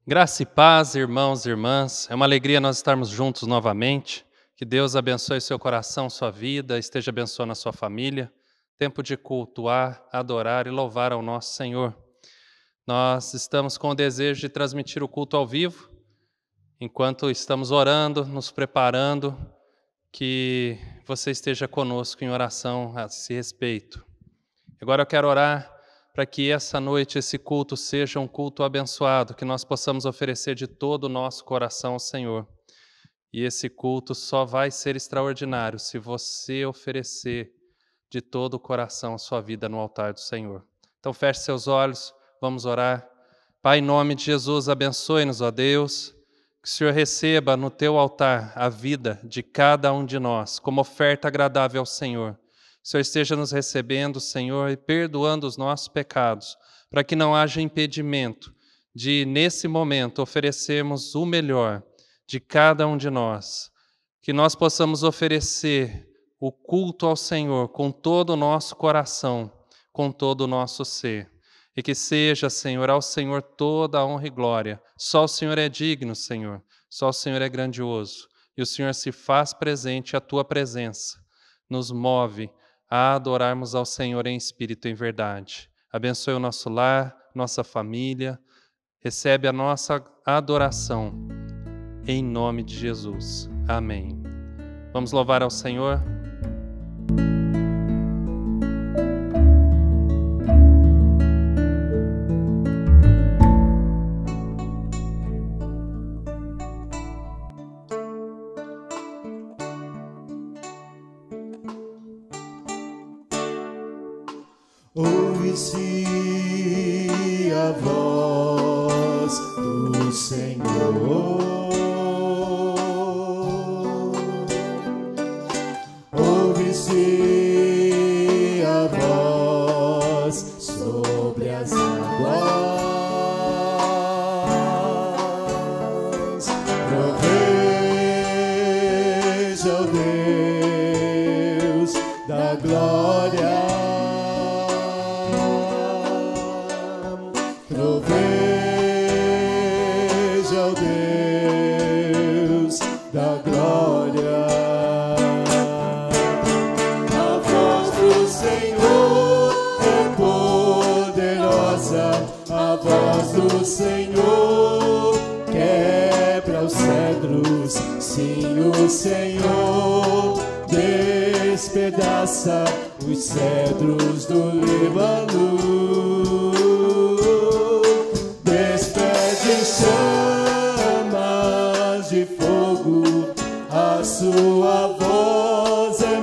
Graça e paz, irmãos e irmãs. É uma alegria nós estarmos juntos novamente. Que Deus abençoe seu coração, sua vida, esteja abençoando a sua família. Tempo de cultuar, adorar e louvar ao nosso Senhor. Nós estamos com o desejo de transmitir o culto ao vivo. Enquanto estamos orando, nos preparando, que você esteja conosco em oração a esse respeito. Agora eu quero orar para que essa noite, esse culto seja um culto abençoado, que nós possamos oferecer de todo o nosso coração ao Senhor. E esse culto só vai ser extraordinário se você oferecer de todo o coração a sua vida no altar do Senhor. Então feche seus olhos, vamos orar. Pai, em nome de Jesus, abençoe-nos, ó Deus, que o Senhor receba no teu altar a vida de cada um de nós, como oferta agradável ao Senhor. O Senhor esteja nos recebendo, Senhor, e perdoando os nossos pecados, para que não haja impedimento de, nesse momento, oferecermos o melhor de cada um de nós. Que nós possamos oferecer o culto ao Senhor com todo o nosso coração, com todo o nosso ser. E que seja, Senhor, ao Senhor toda a honra e glória. Só o Senhor é digno, Senhor. Só o Senhor é grandioso. E o Senhor se faz presente, a tua presença nos move a adorarmos ao Senhor em espírito e em verdade. Abençoe o nosso lar, nossa família. Recebe a nossa adoração. Em nome de Jesus. Amém. Vamos louvar ao Senhor. Ouve-se a voz do Senhor, ouve-se a voz sobre as águas, proveja o Deus da glória. Proveja o Deus da glória. A voz do Senhor é poderosa, a voz do Senhor quebra os cedros. Sim, o Senhor despedaça os cedros do Líbano. Chamas de fogo, a sua voz é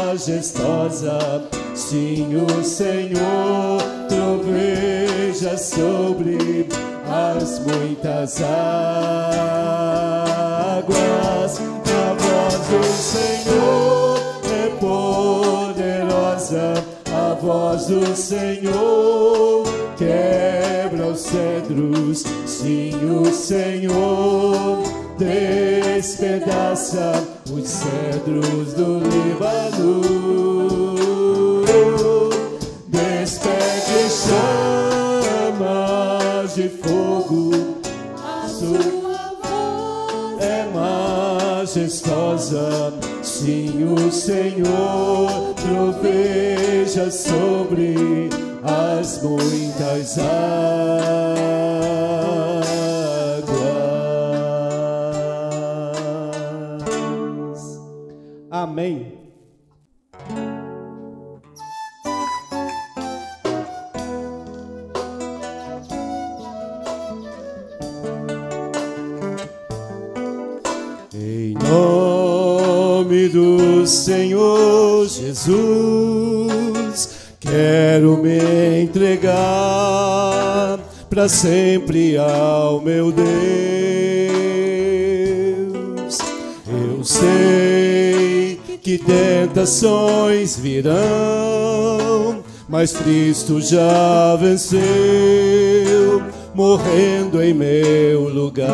majestosa. Sim, o Senhor troveja sobre as muitas águas. A voz do Senhor é poderosa, a voz do Senhor quebra os cedros. Sim, o Senhor despedaça os cedros do Líbano. Despede chamas de fogo, a sua voz é majestosa. Sim, o Senhor troveja sobre as muitas águas. Amém. Em nome do Senhor Jesus, quero me entregar para sempre ao meu Deus. Eu sei que tentações virão, mas Cristo já venceu, morrendo em meu lugar.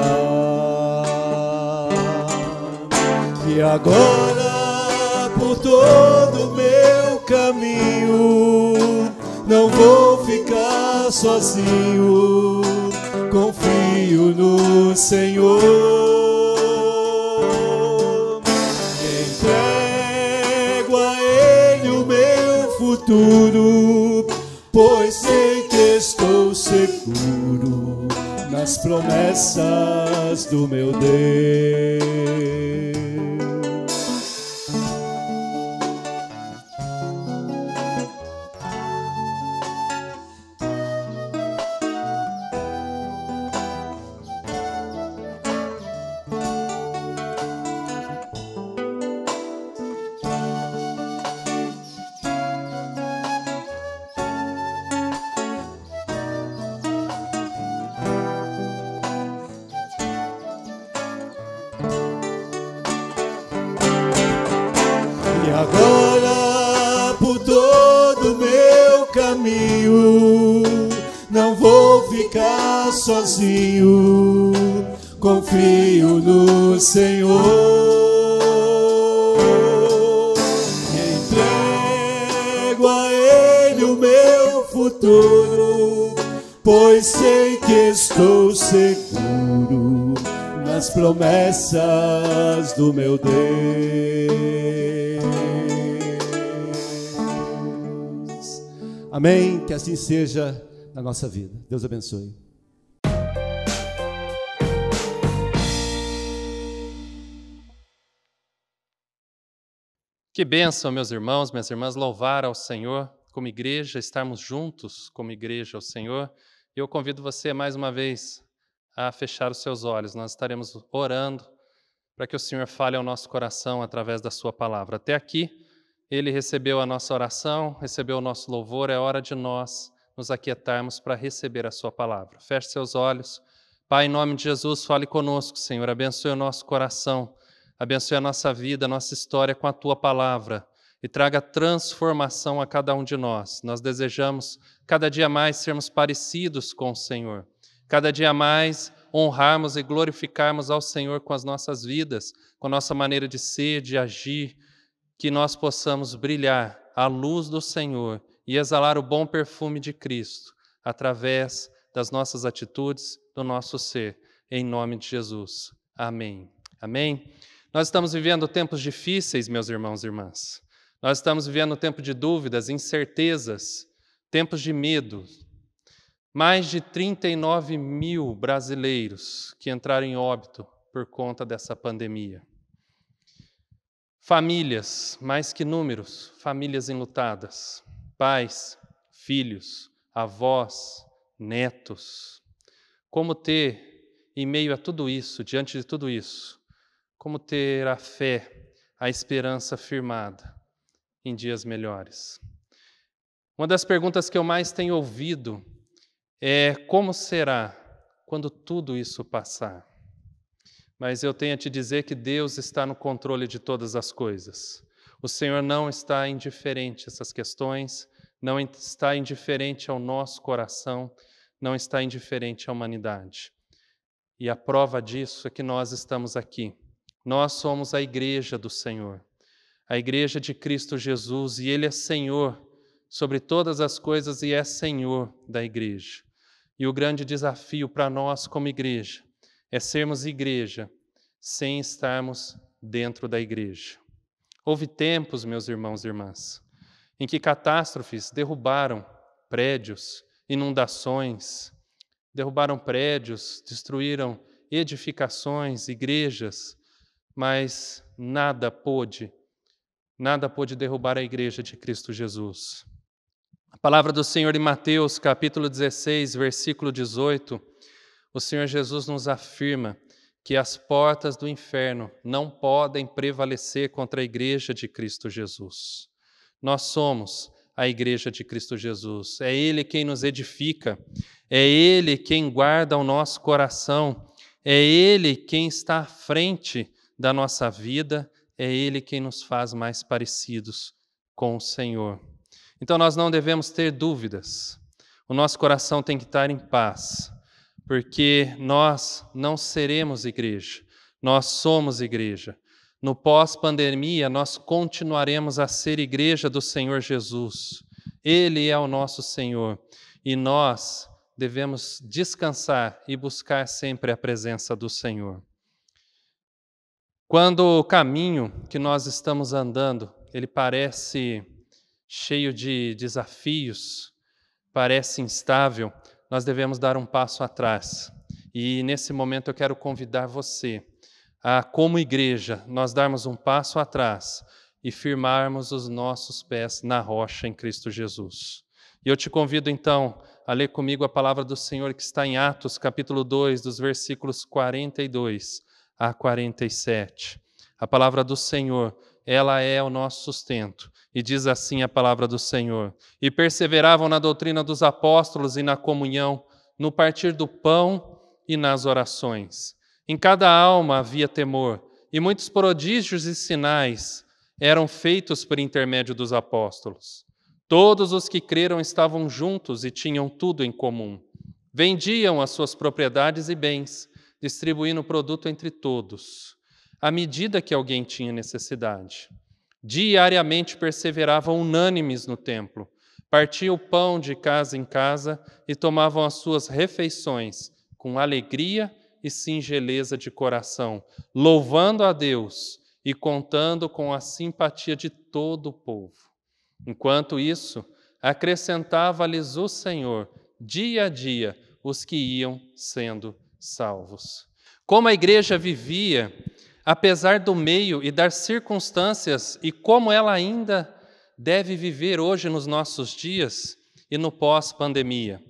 E agora por todo o meu caminho não vou ficar sozinho, confio no Senhor. Entrego a Ele o meu futuro, pois sei que estou seguro nas promessas do meu Deus. E agora por todo meu caminho não vou ficar sozinho, confio no Senhor. Entrego a Ele o meu futuro, pois sei que estou seguro nas promessas do meu Deus. Amém? Que assim seja na nossa vida. Deus abençoe. Que bênção, meus irmãos, minhas irmãs, louvar ao Senhor como igreja, estarmos juntos como igreja ao Senhor. E eu convido você mais uma vez a fechar os seus olhos. Nós estaremos orando para que o Senhor fale ao nosso coração através da sua palavra. Até aqui, Ele recebeu a nossa oração, recebeu o nosso louvor. É hora de nós nos aquietarmos para receber a sua palavra. Feche seus olhos. Pai, em nome de Jesus, fale conosco, Senhor. Abençoe o nosso coração. Abençoe a nossa vida, a nossa história com a Tua palavra e traga transformação a cada um de nós. Nós desejamos cada dia mais sermos parecidos com o Senhor, cada dia mais honrarmos e glorificarmos ao Senhor com as nossas vidas, com a nossa maneira de ser, de agir, que nós possamos brilhar à luz do Senhor e exalar o bom perfume de Cristo através das nossas atitudes, do nosso ser, em nome de Jesus. Amém. Amém. Nós estamos vivendo tempos difíceis, meus irmãos e irmãs. Nós estamos vivendo um tempo de dúvidas, incertezas, tempos de medo. Mais de 39 mil brasileiros que entraram em óbito por conta dessa pandemia. Famílias, mais que números, famílias enlutadas. Pais, filhos, avós, netos. Como ter, em meio a tudo isso, diante de tudo isso, como ter a fé, a esperança firmada em dias melhores? Uma das perguntas que eu mais tenho ouvido é como será quando tudo isso passar? Mas eu tenho a te dizer que Deus está no controle de todas as coisas. O Senhor não está indiferente a essas questões, não está indiferente ao nosso coração, não está indiferente à humanidade. E a prova disso é que nós estamos aqui. Nós somos a igreja do Senhor, a igreja de Cristo Jesus, e Ele é Senhor sobre todas as coisas e é Senhor da igreja. E o grande desafio para nós como igreja é sermos igreja sem estarmos dentro da igreja. Houve tempos, meus irmãos e irmãs, em que catástrofes derrubaram prédios, inundações, derrubaram prédios, destruíram edificações, igrejas, mas nada pôde derrubar a igreja de Cristo Jesus. A palavra do Senhor em Mateus, capítulo 16, versículo 18, o Senhor Jesus nos afirma que as portas do inferno não podem prevalecer contra a igreja de Cristo Jesus. Nós somos a igreja de Cristo Jesus. É Ele quem nos edifica, é Ele quem guarda o nosso coração, é Ele quem está à frente da nossa vida, é Ele quem nos faz mais parecidos com o Senhor. Então nós não devemos ter dúvidas, o nosso coração tem que estar em paz, porque nós não seremos igreja, nós somos igreja. No pós-pandemia, nós continuaremos a ser igreja do Senhor Jesus. Ele é o nosso Senhor e nós devemos descansar e buscar sempre a presença do Senhor. Quando o caminho que nós estamos andando, ele parece cheio de desafios, parece instável, nós devemos dar um passo atrás. E nesse momento eu quero convidar você a, como igreja, nós darmos um passo atrás e firmarmos os nossos pés na rocha em Cristo Jesus. E eu te convido então a ler comigo a palavra do Senhor que está em Atos, capítulo 2, dos versículos 42 a 47. A palavra do Senhor, ela é o nosso sustento. E diz assim a palavra do Senhor: e perseveravam na doutrina dos apóstolos e na comunhão, no partir do pão e nas orações. Em cada alma havia temor, e muitos prodígios e sinais eram feitos por intermédio dos apóstolos. Todos os que creram estavam juntos e tinham tudo em comum. Vendiam as suas propriedades e bens, distribuindo o produto entre todos, à medida que alguém tinha necessidade. Diariamente perseveravam unânimes no templo, partiam o pão de casa em casa e tomavam as suas refeições com alegria e singeleza de coração, louvando a Deus e contando com a simpatia de todo o povo. Enquanto isso, acrescentava-lhes o Senhor, dia a dia, os que iam sendo salvos. Como a igreja vivia, apesar do meio e das circunstâncias, e como ela ainda deve viver hoje nos nossos dias e no pós-pandemia.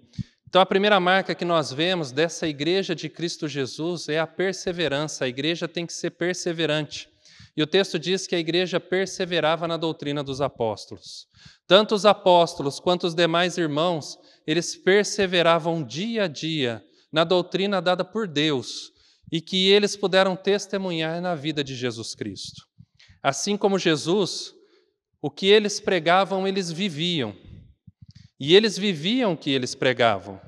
Então, a primeira marca que nós vemos dessa igreja de Cristo Jesus é a perseverança. A igreja tem que ser perseverante. E o texto diz que a igreja perseverava na doutrina dos apóstolos. Tanto os apóstolos quanto os demais irmãos, eles perseveravam dia a dia na doutrina dada por Deus e que eles puderam testemunhar na vida de Jesus Cristo. Assim como Jesus, o que eles pregavam, eles viviam. E eles viviam o que eles pregavam.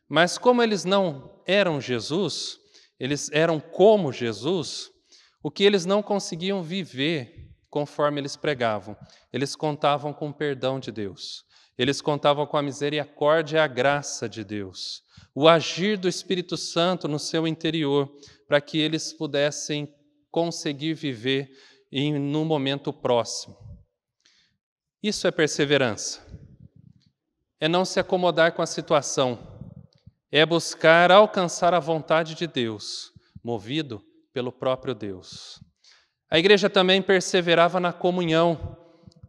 Mas como eles não eram Jesus, eles eram como Jesus, o que eles não conseguiam viver conforme eles pregavam. Eles contavam com o perdão de Deus. Eles contavam com a misericórdia e a graça de Deus. O agir do Espírito Santo no seu interior, para que eles pudessem conseguir viver no momento próximo. Isso é perseverança. É não se acomodar com a situação. É buscar alcançar a vontade de Deus, movido pelo próprio Deus. A igreja também perseverava na comunhão.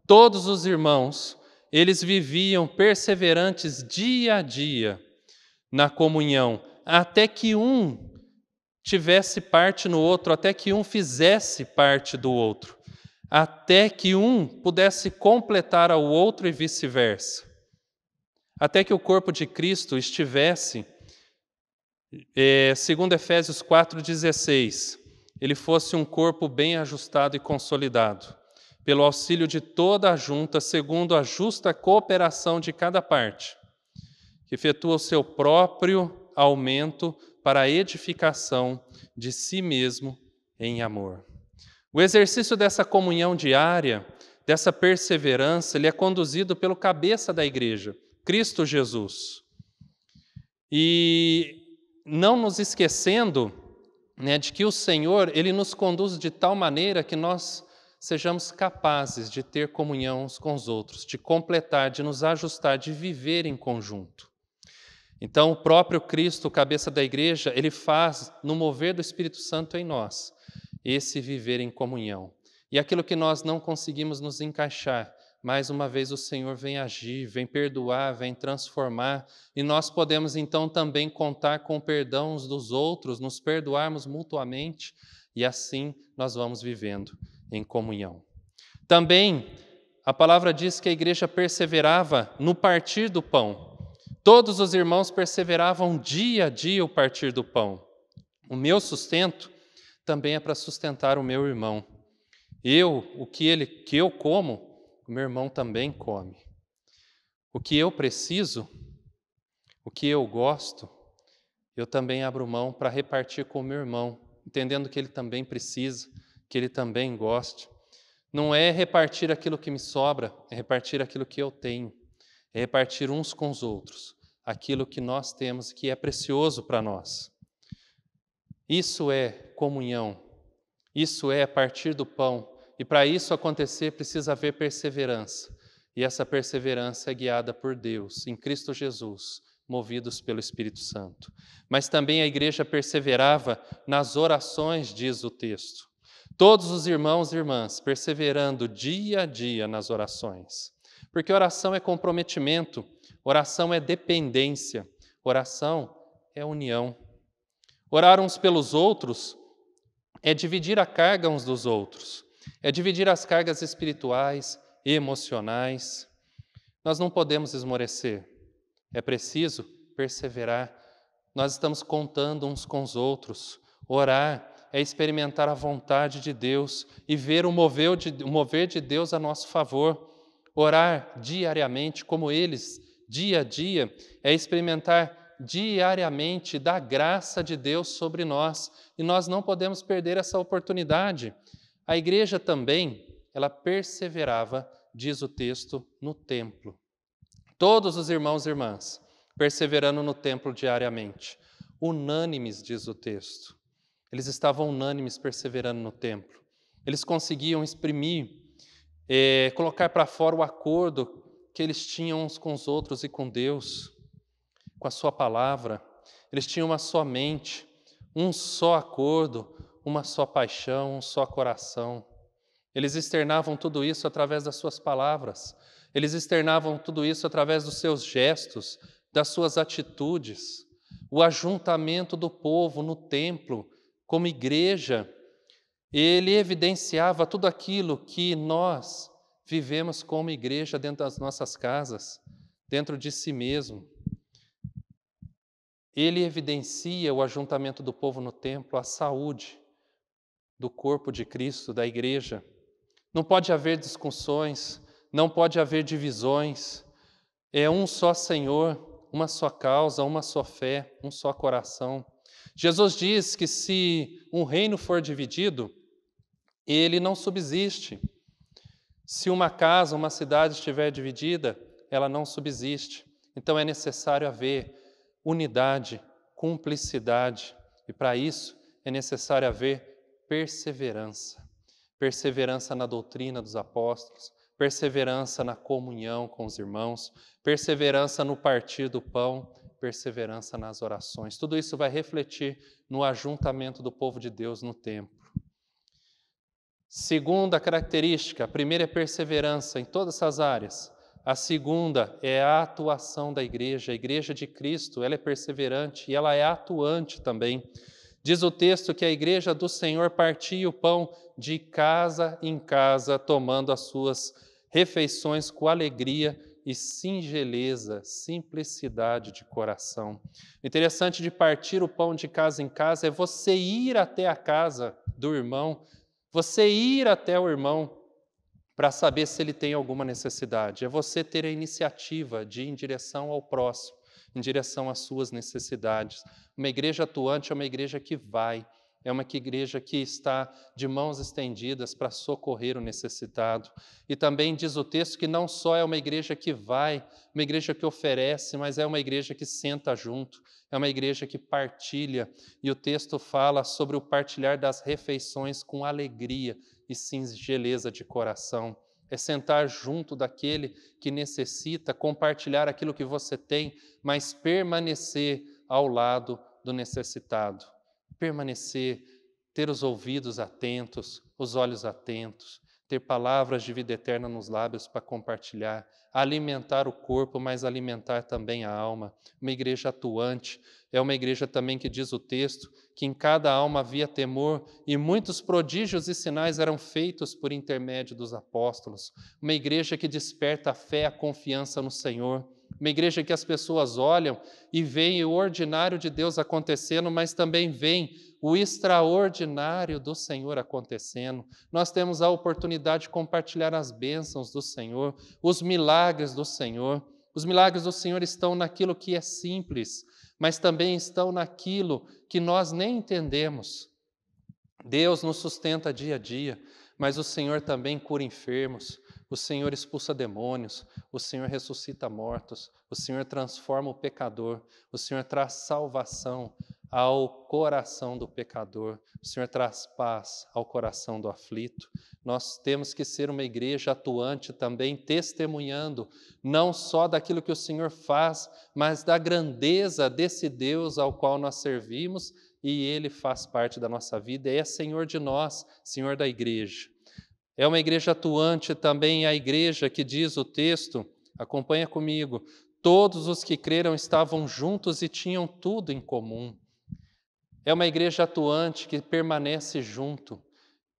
Todos os irmãos, eles viviam perseverantes dia a dia na comunhão, até que um tivesse parte no outro, até que um fizesse parte do outro, até que um pudesse completar ao outro e vice-versa. Até que o corpo de Cristo estivesse, segundo Efésios 4,16, ele fosse um corpo bem ajustado e consolidado, pelo auxílio de toda a junta, segundo a justa cooperação de cada parte, que efetua o seu próprio aumento para a edificação de si mesmo em amor. O exercício dessa comunhão diária, dessa perseverança, ele é conduzido pelo cabeça da igreja, Cristo Jesus. E não nos esquecendo, de que o Senhor, ele nos conduz de tal maneira que nós sejamos capazes de ter comunhão uns com os outros, de completar, de nos ajustar, de viver em conjunto. Então, o próprio Cristo, cabeça da igreja, ele faz, no mover do Espírito Santo em nós, esse viver em comunhão. E aquilo que nós não conseguimos nos encaixar, mais uma vez o Senhor vem agir, vem perdoar, vem transformar, e nós podemos então também contar com o perdão uns dos outros, nos perdoarmos mutuamente, e assim nós vamos vivendo em comunhão. Também a palavra diz que a igreja perseverava no partir do pão. Todos os irmãos perseveravam dia a dia o partir do pão. O meu sustento também é para sustentar o meu irmão. O que eu como, o meu irmão também come. O que eu preciso, o que eu gosto, eu também abro mão para repartir com o meu irmão, entendendo que ele também precisa, que ele também gosta. Não é repartir aquilo que me sobra, é repartir aquilo que eu tenho. É repartir uns com os outros, aquilo que nós temos, que é precioso para nós. Isso é comunhão, isso é partir do pão, e para isso acontecer precisa haver perseverança, e essa perseverança é guiada por Deus, em Cristo Jesus, movidos pelo Espírito Santo. Mas também a igreja perseverava nas orações, diz o texto. Todos os irmãos e irmãs perseverando dia a dia nas orações. Porque oração é comprometimento, oração é dependência, oração é união. Orar uns pelos outros é dividir a carga uns dos outros, é dividir as cargas espirituais, emocionais. Nós não podemos esmorecer, é preciso perseverar. Nós estamos contando uns com os outros. Orar é experimentar a vontade de Deus e ver o mover de Deus a nosso favor. Orar diariamente, como eles, dia a dia, é experimentar diariamente da graça de Deus sobre nós. E nós não podemos perder essa oportunidade. A igreja também, ela perseverava, diz o texto, no templo. Todos os irmãos e irmãs perseverando no templo diariamente. Unânimes, diz o texto. Eles estavam unânimes perseverando no templo. Eles conseguiam exprimir, colocar para fora o acordo que eles tinham uns com os outros e com Deus, com a sua palavra. Eles tinham uma só mente, um só acordo, uma só paixão, um só coração. Eles externavam tudo isso através das suas palavras. Eles externavam tudo isso através dos seus gestos, das suas atitudes. O ajuntamento do povo no templo, como igreja, ele evidenciava tudo aquilo que nós vivemos como igreja dentro das nossas casas, dentro de si mesmo. Ele evidencia o ajuntamento do povo no templo, a saúde do corpo de Cristo, da igreja. Não pode haver discussões, não pode haver divisões. É um só Senhor, uma só causa, uma só fé, um só coração. Jesus diz que se um reino for dividido, ele não subsiste. Se uma casa, uma cidade estiver dividida, ela não subsiste. Então é necessário haver unidade, cumplicidade, e para isso é necessário haver perseverança. Perseverança na doutrina dos apóstolos, perseverança na comunhão com os irmãos, perseverança no partir do pão, perseverança nas orações. Tudo isso vai refletir no ajuntamento do povo de Deus no templo. Segunda característica, a primeira é perseverança em todas essas áreas. A segunda é a atuação da igreja. A igreja de Cristo, ela é perseverante e ela é atuante também. Diz o texto que a igreja do Senhor partia o pão de casa em casa, tomando as suas refeições com alegria e singeleza, simplicidade de coração. O interessante de partir o pão de casa em casa é você ir até a casa do irmão, você ir até o irmão para saber se ele tem alguma necessidade. É você ter a iniciativa de ir em direção ao próximo, em direção às suas necessidades. Uma igreja atuante é uma igreja que vai, é uma igreja que está de mãos estendidas para socorrer o necessitado. E também diz o texto que não só é uma igreja que vai, uma igreja que oferece, mas é uma igreja que senta junto, é uma igreja que partilha. E o texto fala sobre o partilhar das refeições com alegria e singeleza de coração. É sentar junto daquele que necessita, compartilhar aquilo que você tem, mas permanecer ao lado do necessitado. Permanecer, ter os ouvidos atentos, os olhos atentos, ter palavras de vida eterna nos lábios para compartilhar, alimentar o corpo, mas alimentar também a alma. Uma igreja atuante é uma igreja também que diz o texto que em cada alma havia temor e muitos prodígios e sinais eram feitos por intermédio dos apóstolos. Uma igreja que desperta a fé, a confiança no Senhor. Uma igreja que as pessoas olham e veem o ordinário de Deus acontecendo, mas também veem o extraordinário do Senhor acontecendo. Nós temos a oportunidade de compartilhar as bênçãos do Senhor, os milagres do Senhor. Os milagres do Senhor estão naquilo que é simples, mas também estão naquilo que nós nem entendemos. Deus nos sustenta dia a dia, mas o Senhor também cura enfermos. O Senhor expulsa demônios, o Senhor ressuscita mortos, o Senhor transforma o pecador, o Senhor traz salvação ao coração do pecador, o Senhor traz paz ao coração do aflito. Nós temos que ser uma igreja atuante também, testemunhando não só daquilo que o Senhor faz, mas da grandeza desse Deus ao qual nós servimos, e Ele faz parte da nossa vida, é Senhor de nós, Senhor da igreja. É uma igreja atuante também, a igreja que diz o texto, acompanha comigo, todos os que creram estavam juntos e tinham tudo em comum. É uma igreja atuante que permanece junto,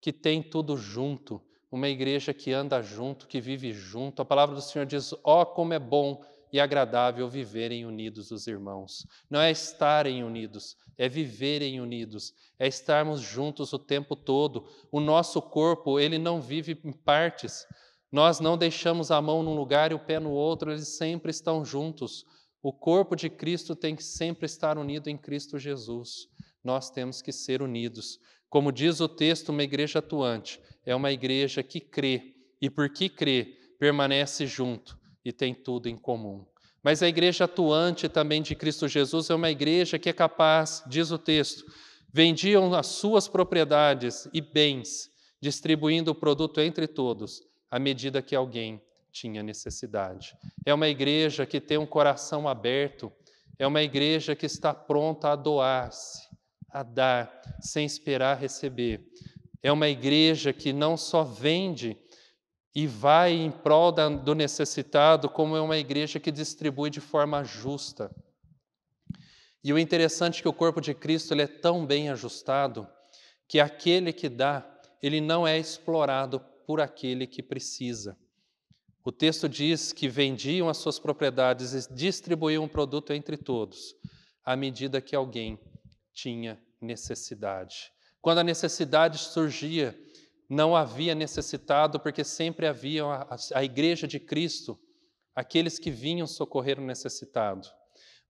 que tem tudo junto, uma igreja que anda junto, que vive junto. A palavra do Senhor diz, como é bom e agradável viverem unidos os irmãos. Não é estarem unidos, é viverem unidos, é estarmos juntos o tempo todo. O nosso corpo, ele não vive em partes. Nós não deixamos a mão num lugar e o pé no outro, eles sempre estão juntos. O corpo de Cristo tem que sempre estar unido em Cristo Jesus. Nós temos que ser unidos. Como diz o texto, uma igreja atuante é uma igreja que crê, e porque crê, permanece junto e tem tudo em comum. Mas a igreja atuante também de Cristo Jesus é uma igreja que é capaz, diz o texto, vendiam as suas propriedades e bens, distribuindo o produto entre todos, à medida que alguém tinha necessidade. É uma igreja que tem um coração aberto, é uma igreja que está pronta a doar-se, a dar, sem esperar receber. É uma igreja que não só vende e vai em prol do necessitado, como é uma igreja que distribui de forma justa. E o interessante é que o corpo de Cristo ele é tão bem ajustado que aquele que dá, ele não é explorado por aquele que precisa. O texto diz que vendiam as suas propriedades e distribuíam o produto entre todos, à medida que alguém tinha necessidade. Quando a necessidade surgia, não havia necessitado, porque sempre havia a igreja de Cristo, aqueles que vinham socorrer o necessitado.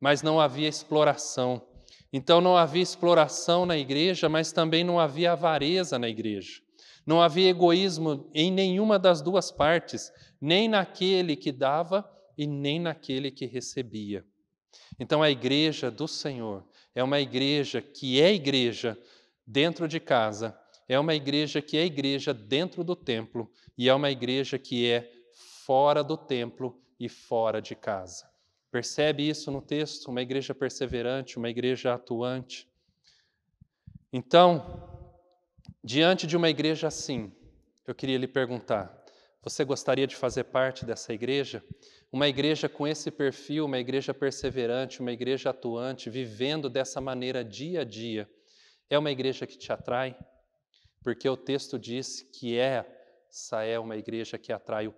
Mas não havia exploração. Então não havia exploração na igreja, mas também não havia avareza na igreja. Não havia egoísmo em nenhuma das duas partes, nem naquele que dava e nem naquele que recebia. Então a igreja do Senhor é uma igreja que é igreja dentro de casa, é uma igreja que é igreja dentro do templo e é uma igreja que é fora do templo e fora de casa. Percebe isso no texto? Uma igreja perseverante, uma igreja atuante. Então, diante de uma igreja assim, eu queria lhe perguntar, você gostaria de fazer parte dessa igreja? Uma igreja com esse perfil, uma igreja perseverante, uma igreja atuante, vivendo dessa maneira dia a dia, é uma igreja que te atrai? Porque o texto diz que essa é uma igreja que atrai o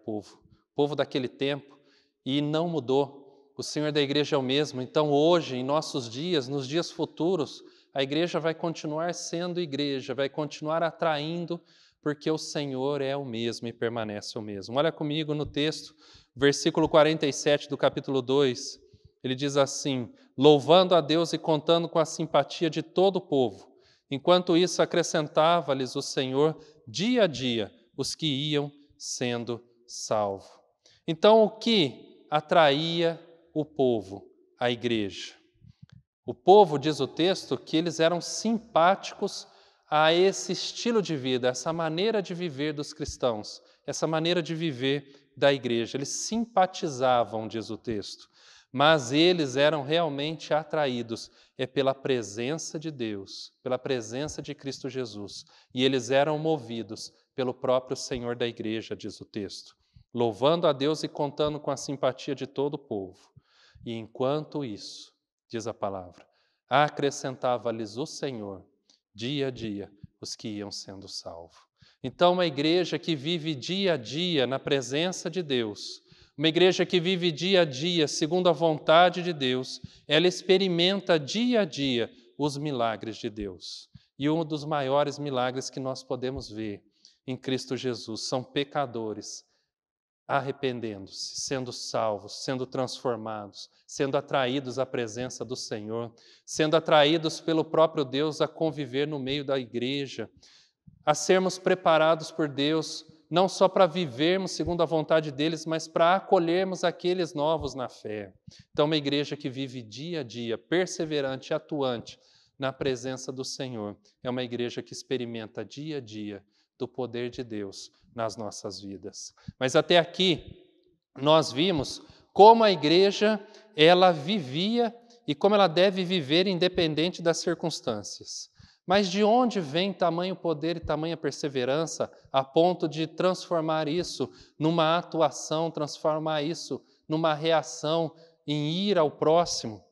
povo daquele tempo, e não mudou. O Senhor da igreja é o mesmo, então hoje, em nossos dias, nos dias futuros, a igreja vai continuar sendo igreja, vai continuar atraindo, porque o Senhor é o mesmo e permanece o mesmo. Olha comigo no texto, versículo 47 do capítulo 2, ele diz assim, louvando a Deus e contando com a simpatia de todo o povo. Enquanto isso, acrescentava-lhes o Senhor, dia a dia, os que iam sendo salvos. Então, o que atraía o povo à igreja? O povo, diz o texto, que eles eram simpáticos a esse estilo de vida, essa maneira de viver dos cristãos, essa maneira de viver da igreja. Eles simpatizavam, diz o texto, mas eles eram realmente atraídos pela presença de Deus, pela presença de Cristo Jesus. E eles eram movidos pelo próprio Senhor da igreja, diz o texto, louvando a Deus e contando com a simpatia de todo o povo. E enquanto isso, diz a palavra, acrescentava-lhes o Senhor, dia a dia, os que iam sendo salvos. Então, uma igreja que vive dia a dia na presença de Deus, uma igreja que vive dia a dia segundo a vontade de Deus, ela experimenta dia a dia os milagres de Deus. E um dos maiores milagres que nós podemos ver em Cristo Jesus são pecadores arrependendo-se, sendo salvos, sendo transformados, sendo atraídos à presença do Senhor, sendo atraídos pelo próprio Deus a conviver no meio da igreja, a sermos preparados por Deus não só para vivermos segundo a vontade deles, mas para acolhermos aqueles novos na fé. Então, uma igreja que vive dia a dia, perseverante e atuante na presença do Senhor, é uma igreja que experimenta dia a dia do poder de Deus nas nossas vidas. Mas até aqui, nós vimos como a igreja, ela vivia e como ela deve viver independente das circunstâncias. Mas de onde vem tamanho poder e tamanha perseverança a ponto de transformar isso numa atuação, transformar isso numa reação em ir ao próximo?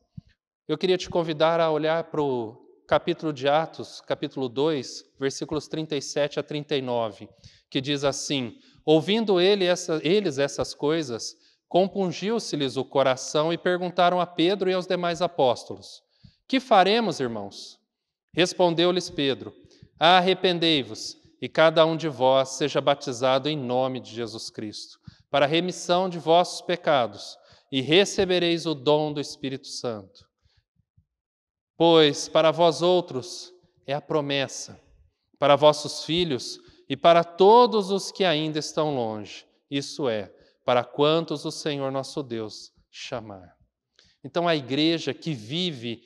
Eu queria te convidar a olhar para o capítulo de Atos, capítulo 2, versículos 37 a 39, que diz assim: ouvindo eles essas coisas, compungiu-se-lhes o coração e perguntaram a Pedro e aos demais apóstolos: que faremos, irmãos? Respondeu-lhes Pedro: arrependei-vos e cada um de vós seja batizado em nome de Jesus Cristo, para a remissão de vossos pecados, e recebereis o dom do Espírito Santo. Pois para vós outros é a promessa, para vossos filhos e para todos os que ainda estão longe, isso é, para quantos o Senhor nosso Deus chamar. Então a igreja que vive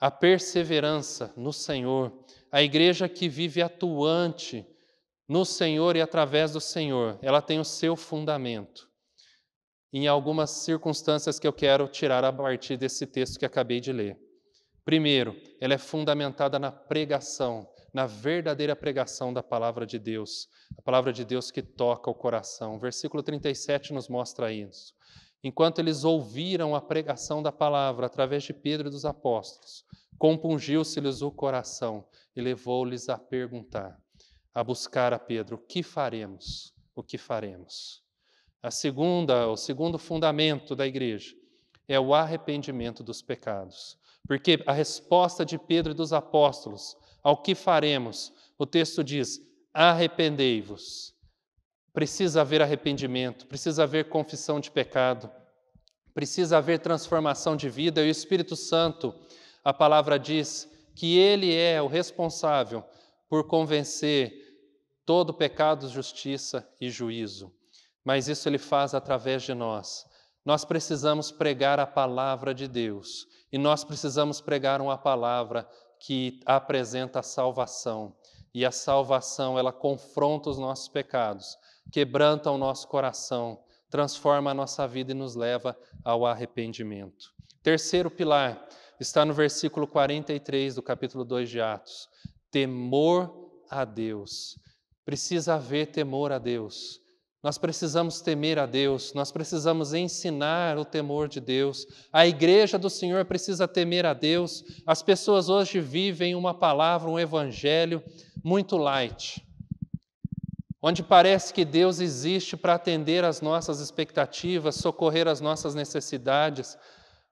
a perseverança no Senhor, a igreja que vive atuante no Senhor e através do Senhor, ela tem o seu fundamento em algumas circunstâncias que eu quero tirar a partir desse texto que acabei de ler. Primeiro, ela é fundamentada na pregação, na verdadeira pregação da palavra de Deus, a palavra de Deus que toca o coração. O versículo 37 nos mostra isso. Enquanto eles ouviram a pregação da palavra através de Pedro e dos apóstolos, compungiu-se-lhes o coração e levou-lhes a perguntar, a buscar a Pedro: o que faremos? O que faremos? O segundo fundamento da igreja é o arrependimento dos pecados. Porque a resposta de Pedro e dos apóstolos ao que faremos, o texto diz: arrependei-vos. Precisa haver arrependimento, precisa haver confissão de pecado, precisa haver transformação de vida. E o Espírito Santo, a palavra diz que ele é o responsável por convencer todo pecado, justiça e juízo. Mas isso ele faz através de nós. Nós precisamos pregar a palavra de Deus. E nós precisamos pregar uma palavra que apresenta a salvação. E a salvação, ela confronta os nossos pecados, quebranta o nosso coração, transforma a nossa vida e nos leva ao arrependimento. Terceiro pilar está no versículo 43 do capítulo 2 de Atos. Temor a Deus. Precisa haver temor a Deus. Nós precisamos temer a Deus, nós precisamos ensinar o temor de Deus. A igreja do Senhor precisa temer a Deus. As pessoas hoje vivem uma palavra, um evangelho muito light, onde parece que Deus existe para atender às nossas expectativas, socorrer as nossas necessidades,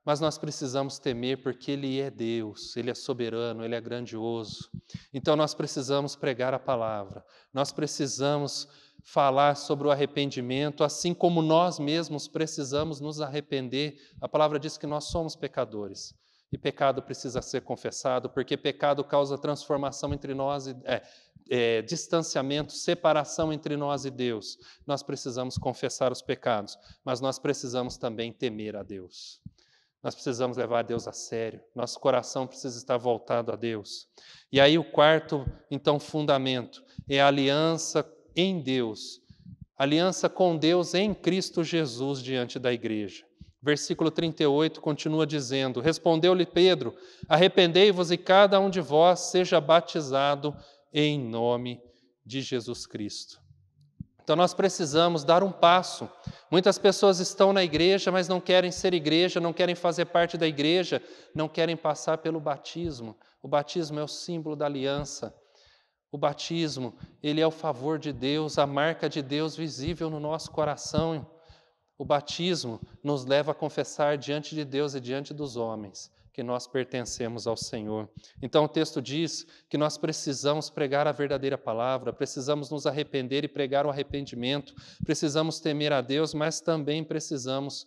mas nós precisamos temer porque Ele é Deus, Ele é soberano, Ele é grandioso. Então nós precisamos pregar a palavra, nós precisamos falar sobre o arrependimento, assim como nós mesmos precisamos nos arrepender. A palavra diz que nós somos pecadores e pecado precisa ser confessado, porque pecado causa transformação entre nós, distanciamento, separação entre nós e Deus. Nós precisamos confessar os pecados, mas nós precisamos também temer a Deus. Nós precisamos levar Deus a sério, nosso coração precisa estar voltado a Deus. E aí o quarto, então, fundamento é a aliança em Deus, aliança com Deus em Cristo Jesus diante da igreja. Versículo 38 continua dizendo: respondeu-lhe Pedro: arrependei-vos e cada um de vós seja batizado em nome de Jesus Cristo. Então nós precisamos dar um passo. Muitas pessoas estão na igreja, mas não querem ser igreja, não querem fazer parte da igreja, não querem passar pelo batismo. O batismo é o símbolo da aliança. O batismo, ele é o favor de Deus, a marca de Deus visível no nosso coração. O batismo nos leva a confessar diante de Deus e diante dos homens que nós pertencemos ao Senhor. Então o texto diz que nós precisamos pregar a verdadeira palavra, precisamos nos arrepender e pregar o arrependimento, precisamos temer a Deus, mas também precisamos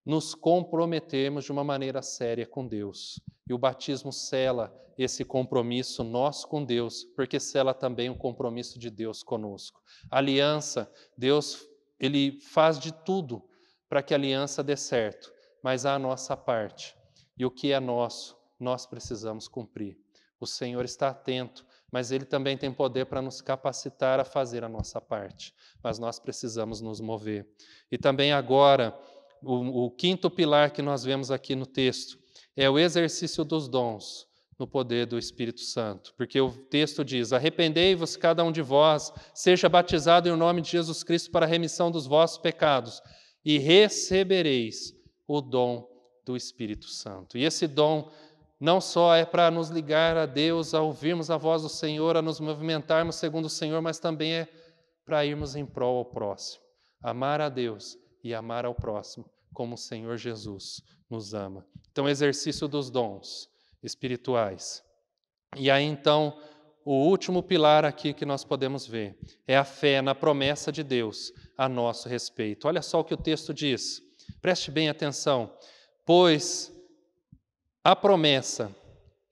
nos comprometermos de uma maneira séria com Deus. E o batismo sela esse compromisso nosso com Deus, porque sela também o compromisso de Deus conosco. A aliança, Deus, Ele faz de tudo para que a aliança dê certo, mas há a nossa parte. E o que é nosso, nós precisamos cumprir. O Senhor está atento, mas Ele também tem poder para nos capacitar a fazer a nossa parte. Mas nós precisamos nos mover. E também agora, o quinto pilar que nós vemos aqui no texto é o exercício dos dons no poder do Espírito Santo. Porque o texto diz: arrependei-vos cada um de vós, seja batizado em nome de Jesus Cristo para a remissão dos vossos pecados e recebereis o dom do Espírito Santo. E esse dom não só é para nos ligar a Deus, a ouvirmos a voz do Senhor, a nos movimentarmos segundo o Senhor, mas também é para irmos em prol ao próximo. Amar a Deus e amar ao próximo, como o Senhor Jesus nos ama. Então, exercício dos dons espirituais. E aí, então, o último pilar aqui que nós podemos ver é a fé na promessa de Deus a nosso respeito. Olha só o que o texto diz. Preste bem atenção. Pois a promessa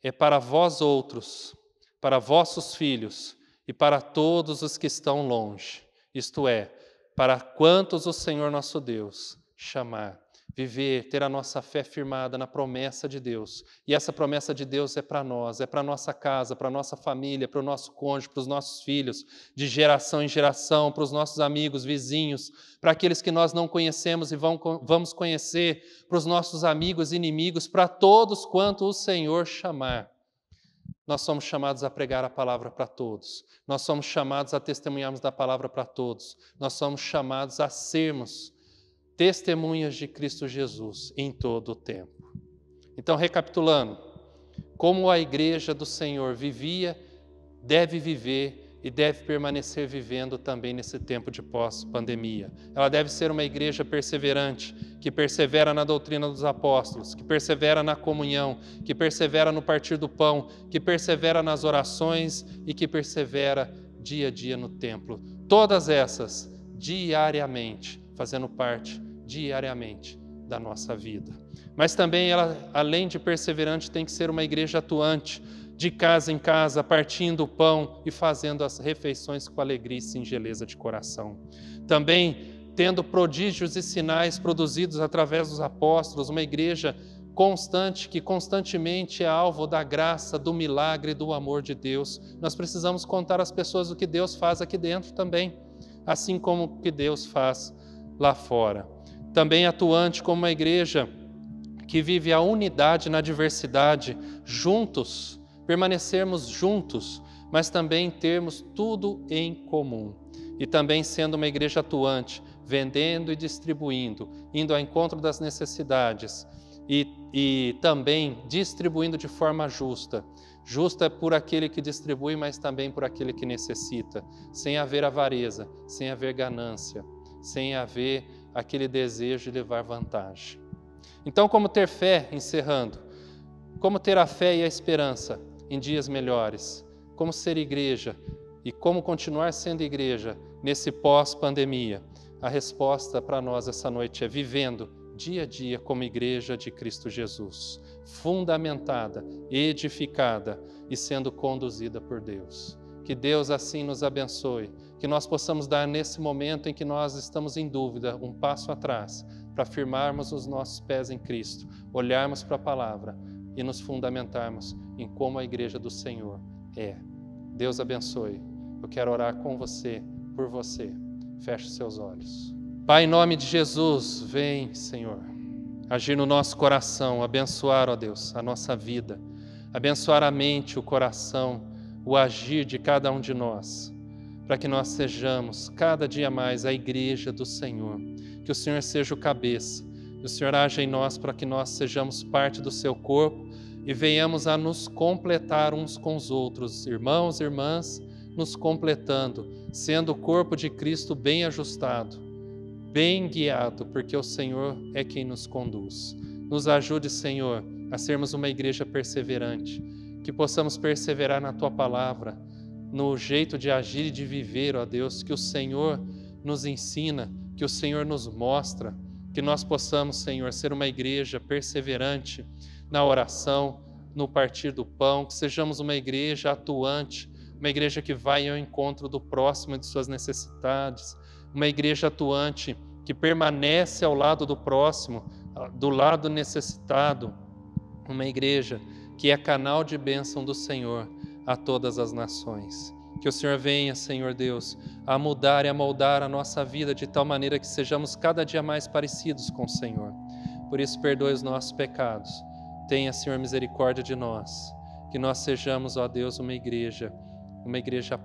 é para vós outros, para vossos filhos e para todos os que estão longe, isto é, para quantos o Senhor nosso Deus chamar. Viver, ter a nossa fé firmada na promessa de Deus. E essa promessa de Deus é para nós, é para a nossa casa, para a nossa família, para o nosso cônjuge, para os nossos filhos, de geração em geração, para os nossos amigos, vizinhos, para aqueles que nós não conhecemos e vamos conhecer, para os nossos amigos e inimigos, para todos quanto o Senhor chamar. Nós somos chamados a pregar a palavra para todos. Nós somos chamados a testemunharmos da palavra para todos. Nós somos chamados a sermos testemunhas de Cristo Jesus em todo o tempo. Então, recapitulando, como a igreja do Senhor vivia, deve viver e deve permanecer vivendo também nesse tempo de pós-pandemia. Ela deve ser uma igreja perseverante, que persevera na doutrina dos apóstolos, que persevera na comunhão, que persevera no partir do pão, que persevera nas orações e que persevera dia a dia no templo. Todas essas, diariamente, fazendo parte diariamente da nossa vida. Mas também ela, além de perseverante, tem que ser uma igreja atuante, de casa em casa, partindo o pão e fazendo as refeições com alegria e singeleza de coração. Também tendo prodígios e sinais produzidos através dos apóstolos, uma igreja constante, que constantemente é alvo da graça, do milagre, do amor de Deus. Nós precisamos contar às pessoas o que Deus faz aqui dentro também, assim como o que Deus faz lá fora. Também atuante como uma igreja que vive a unidade na diversidade, juntos, permanecermos juntos, mas também termos tudo em comum. E também sendo uma igreja atuante, vendendo e distribuindo, indo ao encontro das necessidades e também distribuindo de forma justa. Justa por aquele que distribui, mas também por aquele que necessita, sem haver avareza, sem haver ganância, sem haver aquele desejo de levar vantagem. Então, como ter fé, encerrando, como ter a fé e a esperança em dias melhores, como ser igreja e como continuar sendo igreja nesse pós-pandemia? A resposta para nós essa noite é vivendo dia a dia como igreja de Cristo Jesus, fundamentada, edificada e sendo conduzida por Deus. Que Deus assim nos abençoe, que nós possamos dar nesse momento em que nós estamos em dúvida, um passo atrás, para firmarmos os nossos pés em Cristo, olharmos para a palavra e nos fundamentarmos em como a igreja do Senhor é. Deus abençoe. Eu quero orar com você, por você. Feche os seus olhos. Pai, em nome de Jesus, vem, Senhor, agir no nosso coração, abençoar, ó Deus, a nossa vida, abençoar a mente, o coração, o agir de cada um de nós, para que nós sejamos cada dia mais a igreja do Senhor, que o Senhor seja o cabeça, que o Senhor haja em nós para que nós sejamos parte do seu corpo e venhamos a nos completar uns com os outros, irmãos e irmãs, nos completando, sendo o corpo de Cristo bem ajustado, bem guiado, porque o Senhor é quem nos conduz. Nos ajude, Senhor, a sermos uma igreja perseverante, que possamos perseverar na Tua palavra, no jeito de agir e de viver, ó Deus, que o Senhor nos ensina, que o Senhor nos mostra, Que nós possamos, Senhor, ser uma igreja perseverante na oração, no partir do pão, que sejamos uma igreja atuante, uma igreja que vai ao encontro do próximo e de suas necessidades, uma igreja atuante que permanece ao lado do próximo, do lado necessitado, uma igreja que é canal de bênção do Senhor a todas as nações. Que o Senhor venha, Senhor Deus, a mudar e a moldar a nossa vida de tal maneira que sejamos cada dia mais parecidos com o Senhor. Por isso, perdoe os nossos pecados. Tenha, Senhor, misericórdia de nós. Que nós sejamos, ó Deus, uma igreja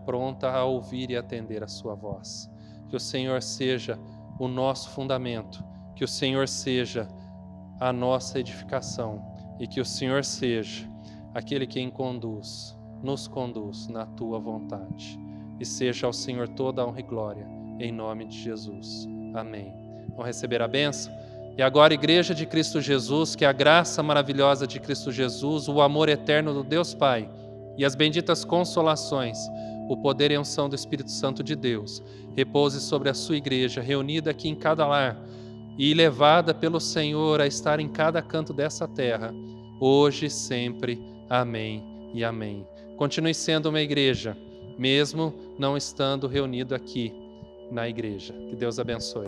pronta a ouvir e atender a sua voz. Que o Senhor seja o nosso fundamento, que o Senhor seja a nossa edificação e que o Senhor seja aquele que nos conduz na tua vontade. E seja ao Senhor toda a honra e glória, em nome de Jesus. Amém. Vamos receber a bênção? E agora, Igreja de Cristo Jesus, que a graça maravilhosa de Cristo Jesus, o amor eterno do Deus Pai e as benditas consolações, o poder e a unção do Espírito Santo de Deus, repouse sobre a sua igreja, reunida aqui em cada lar e levada pelo Senhor a estar em cada canto dessa terra, hoje e sempre. Amém e amém. Continue sendo uma igreja, mesmo não estando reunido aqui na igreja. Que Deus abençoe.